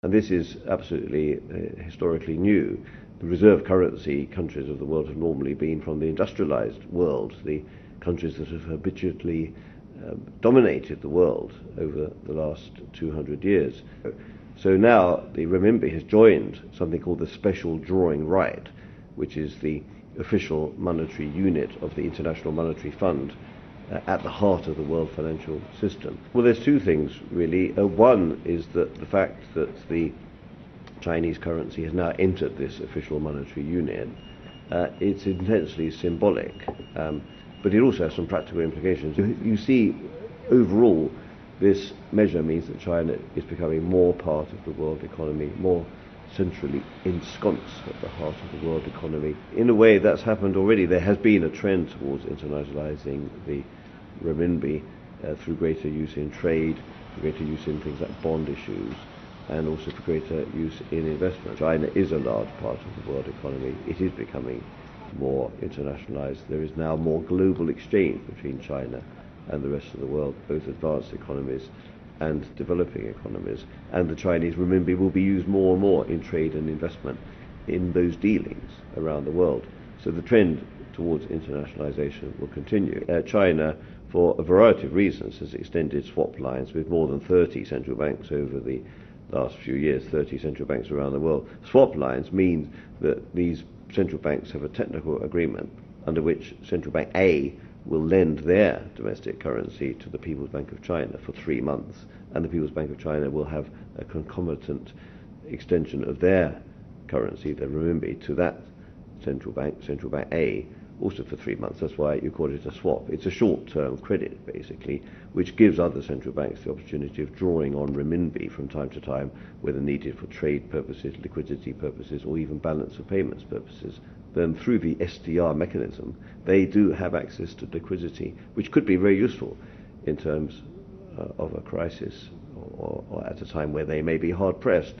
And this is absolutely historically new. The reserve currency countries of the world have normally been from the industrialized world, the countries that have habitually dominated the world over the last 200 years. So now the renminbi has joined something called the special drawing right, which is the official monetary unit of the International Monetary Fund at the heart of the world financial system. Well, there's two things really. One is that the fact that the Chinese currency has now entered this official monetary union, it's intensely symbolic, but it also has some practical implications. You see, overall, this measure means that China is becoming more part of the world economy, more centrally ensconced at the heart of the world economy. In a way, that's happened already. There has been a trend towards internationalizing the renminbi through greater use in trade, greater use in things like bond issues, and also for greater use in investment. China is a large part of the world economy. It is becoming more internationalized. There is now more global exchange between China and the rest of the world, both advanced economies and developing economies. And the Chinese renminbi will be used more and more in trade and investment in those dealings around the world. So the trend towards internationalization will continue. China, for a variety of reasons, has extended swap lines with more than 30 central banks over the last few years, 30 central banks around the world. Swap lines mean that these central banks have a technical agreement under which Central Bank A will lend their domestic currency to the People's Bank of China for 3 months, and the People's Bank of China will have a concomitant extension of their currency, the renminbi, to that Central Bank A, also for 3 months. That's why you call it a swap. It's a short-term credit, basically, which gives other central banks the opportunity of drawing on renminbi from time to time, whether needed for trade purposes, liquidity purposes, or even balance of payments purposes. Then through the SDR mechanism, they do have access to liquidity, which could be very useful in terms of a crisis or at a time where they may be hard-pressed.